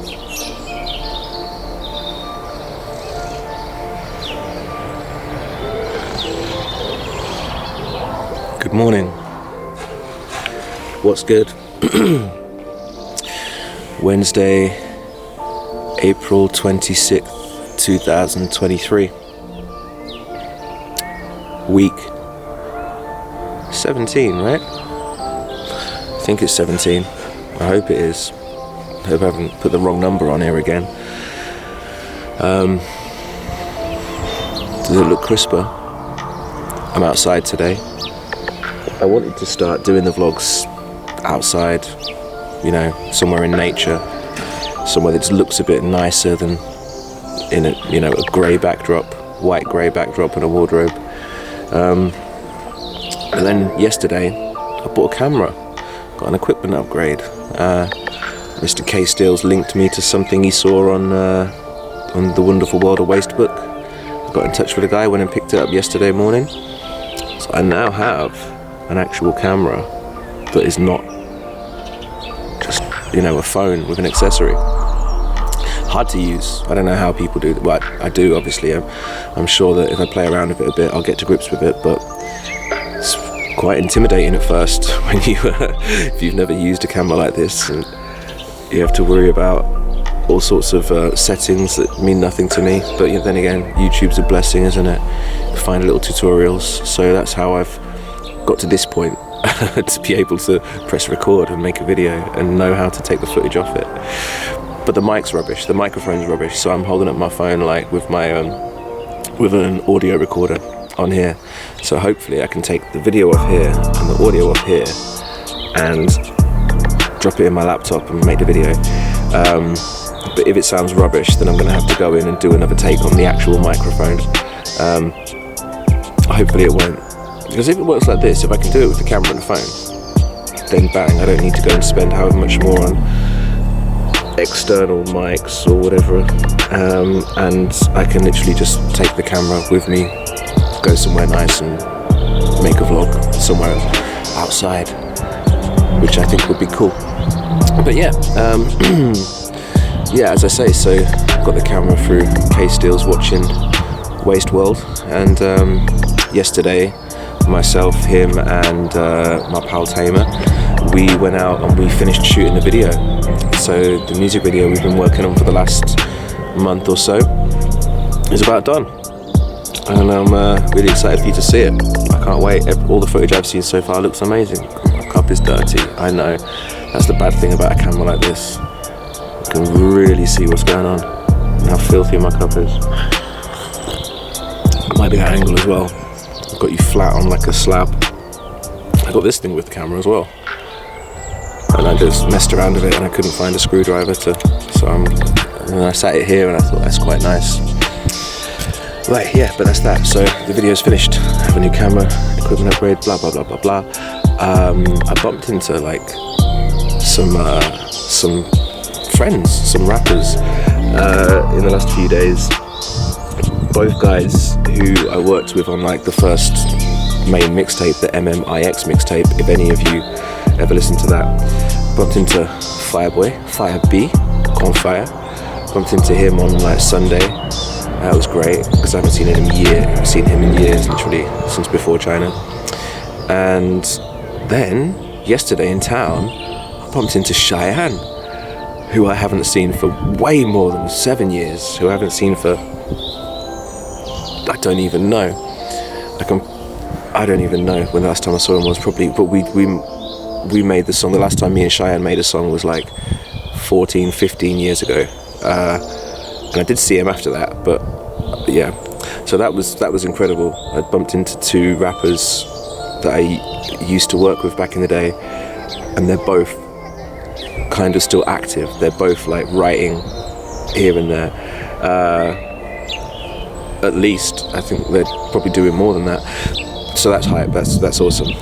Good morning. What's good? Wednesday, April 26th, 2023. Week 17, right? I think it's 17. I hope it is. I hope I haven't put the wrong number on here again. Does it look crisper? I'm outside today. I wanted to start doing the vlogs outside, you know, somewhere in nature, somewhere that looks a bit nicer than in a, you know, a grey backdrop, white grey backdrop and a wardrobe. And then yesterday I bought a camera, got an equipment upgrade. Mr. K Steele's linked me to something he saw on the Wonderful World of Waste book. I got in touch with a guy, went and picked it up yesterday morning. So I now have an actual camera that is not just, you know, a phone with an accessory. Hard to use. I don't know how people do that. Well, I do, obviously. I'm sure that if I play around with it a bit, I'll get to grips with it, but it's quite intimidating at first when you if you've never used a camera like this, and you have to worry about all sorts of settings that mean nothing to me. But then again, YouTube's a blessing, isn't it? Find little tutorials. So that's how I've got to this point to be able to press record and make a video and know how to take the footage off it. But the mic's rubbish, the microphone's rubbish, so I'm holding up my phone like with my with an audio recorder on here. So hopefully I can take the video off here and the audio off here and drop it in my laptop and make the video. But if it sounds rubbish, then I'm going to have to go in and do another take on the actual microphone. Hopefully it won't. Because if it works like this, if I can do it with the camera and the phone, then bang, I don't need to go and spend however much more on external mics or whatever, and I can literally just take the camera with me, go somewhere nice and make a vlog somewhere outside, which I think would be cool. But yeah, yeah, as I say, so I've got the camera through K Steele's watching Waste World, and yesterday myself, him and my pal Tamer, we went out and we finished shooting the video. So the music video we've been working on for the last month or so is about done, and I'm really excited for you to see it. I can't wait. All the footage I've seen so far looks amazing. My cup is dirty, I know. That's the bad thing about a camera like this. You can really see what's going on and how filthy my cup is. It might be that angle as well. I've got you flat on like a slab. I got this thing with the camera as well, and I just messed around with it and I couldn't find a screwdriver so and I sat it here and I thought that's quite nice. Right, yeah, but that's that. So the video's finished. I have a new camera, equipment upgrade, blah blah blah blah blah. I bumped into like some friends, some rappers in the last few days. Both guys who I worked with on like the first main mixtape, the MMIX mixtape, if any of you ever listened to that. Bumped into Fire B, on Fire. Bumped into him on like Sunday. That was great because I haven't seen him in years, literally since before China. And then yesterday in town, I bumped into Cheyenne, who I haven't seen for way more than 7 years, who I haven't seen for, I don't even know. I don't even know when the last time I saw him was, probably, but we made the song, the last time me and Cheyenne made a song was like 14, 15 years ago. And I did see him after that, but yeah. So that was incredible. I bumped into two rappers that I used to work with back in the day, and they're both kind of still active. They're both like writing here and there. At least I think they're probably doing more than that. So that's hype. That's awesome.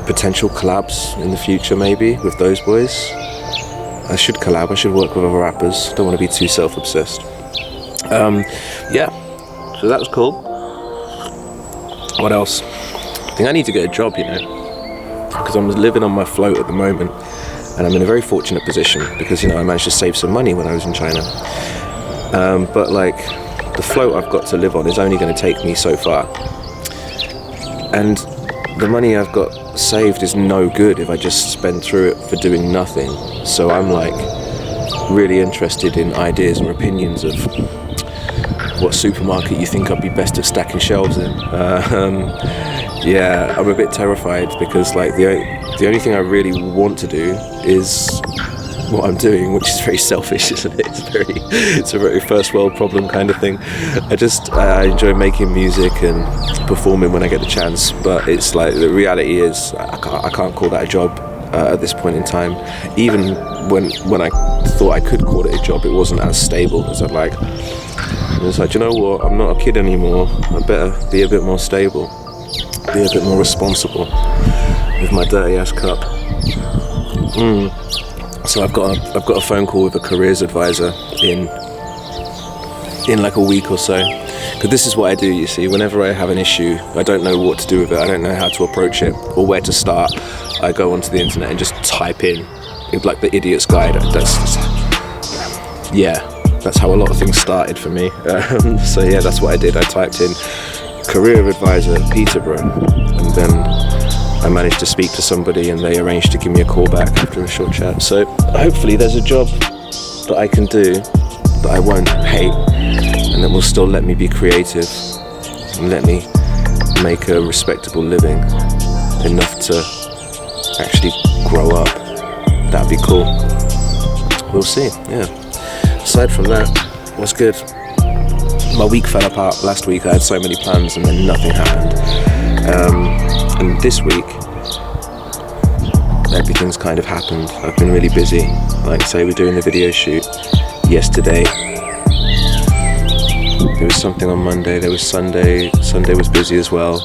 Potential collabs in the future maybe with those boys. I should collab. I should work with other rappers. Don't want to be too self-obsessed. Yeah. So that was cool. What else? I think I need to get a job, you know, because I'm living on my float at the moment. and I'm in a very fortunate position because, I managed to save some money when I was in China. But like, the float I've got to live on is only going to take me so far. And the money I've got saved is no good if I just spend through it for doing nothing. So I'm like really interested in ideas or opinions of what supermarket you think I'd be best at stacking shelves in. Yeah, I'm a bit terrified because like the only thing I really want to do is what I'm doing, which is very selfish, isn't it? It's a very first world problem kind of thing. I enjoy making music and performing when I get the chance, but it's like the reality is I can't call that a job at this point in time. Even when I thought I could call it a job, it wasn't as stable as I'd like. And it's like, you know what? I'm not a kid anymore. I better be a bit more stable, be a bit more responsible with my dirty ass cup. So I've got a phone call with a careers advisor in like a week or so. Because this is what I do, you see. Whenever I have an issue, I don't know what to do with it. I don't know how to approach it or where to start. I go onto the internet and just type in like the idiot's guide. That's how a lot of things started for me. So yeah, that's what I did. I typed in career advisor Peterborough, and then I managed to speak to somebody and they arranged to give me a call back after a short chat. So hopefully there's a job that I can do that I won't hate and that will still let me be creative and let me make a respectable living, enough to actually grow up. That'd be cool. We'll see, yeah. Aside from that, what's good? My week fell apart last week. I had so many plans and then nothing happened. And this week, everything's kind of happened. I've been really busy. Like I say, we're doing the video shoot yesterday. There was something on Monday. There was Sunday. Sunday was busy as well.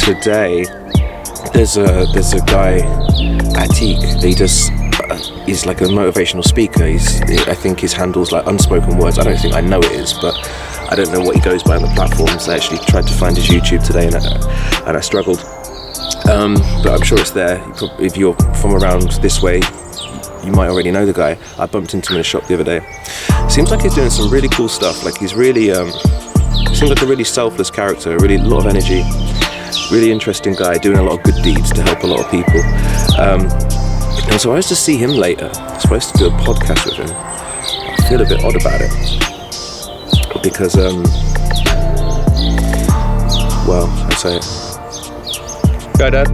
Today, there's a guy, Atik. He's like a motivational speaker. I think his handle's like Unspoken Words. I don't think I know it is, but I don't know what he goes by on the platforms. I actually tried to find his YouTube today and I struggled. But I'm sure it's there. If you're from around this way, you might already know the guy. I bumped into him in a shop the other day. Seems like he's doing some really cool stuff. Like he's really, seems like a really selfless character, a lot of energy, really interesting guy, doing a lot of good deeds to help a lot of people. And so I was to see him later. I was supposed to do a podcast with him. I feel a bit odd about it because, well, I'd say, go Dad.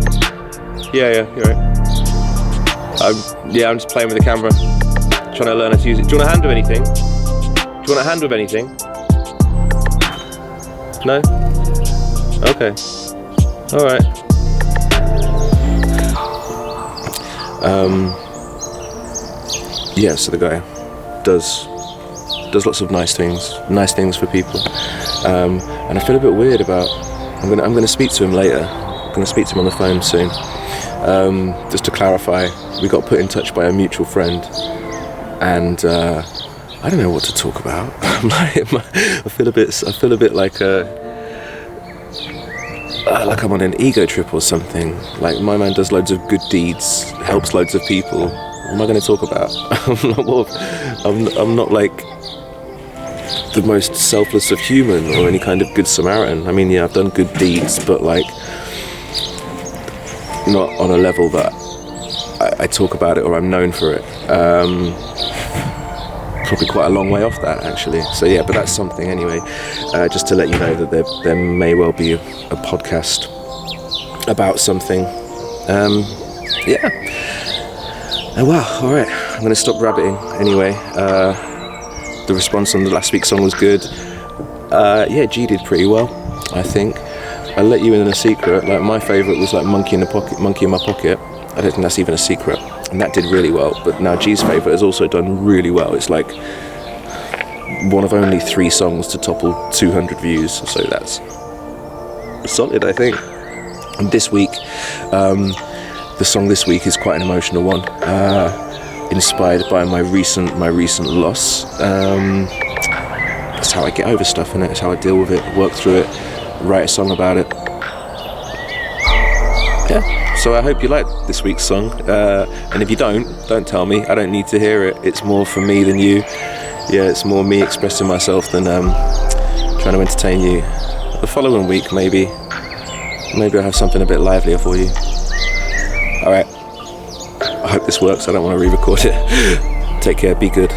Yeah, you're right. I'm just playing with the camera, trying to learn how to use it. Do you want a hand with anything? Do you want a hand with anything? No? Okay. All right. So the guy does lots of nice things for people, and I feel a bit weird about. I'm gonna speak to him later. I'm gonna speak to him on the phone soon. Just to clarify, we got put in touch by a mutual friend, and I don't know what to talk about. I feel a bit like I'm on an ego trip or something. Like my man does loads of good deeds, helps loads of people. What am I going to talk about? I'm not like the most selfless of human or any kind of good Samaritan. I mean, yeah, I've done good deeds, but like not on a level that I talk about it or I'm known for it. Probably quite a long way off that, actually. So yeah, but that's something anyway. Just to let you know that there may well be a podcast about something. Yeah. Oh wow, alright. I'm going to stop rabbiting anyway. The response on the last week's song was good. Yeah, G did pretty well, I think. I'll let you in on a secret. Like my favourite was like Monkey in My Pocket. I don't think that's even a secret. And that did really well. But now G's favourite has also done really well. It's like one of only 3 songs to topple 200 views. So that's solid, I think. And this week, the song this week is quite an emotional one. Inspired by my recent loss. That's how I get over stuff, innit? It's how I deal with it, work through it, write a song about it. Yeah. So I hope you like this week's song, and if you don't tell me. I don't need to hear it. It's more for me than you. Yeah, it's more me expressing myself than trying to entertain you. The following week, maybe I'll have something a bit livelier for you. Alright, I hope this works. I don't want to re-record it. Take care, be good.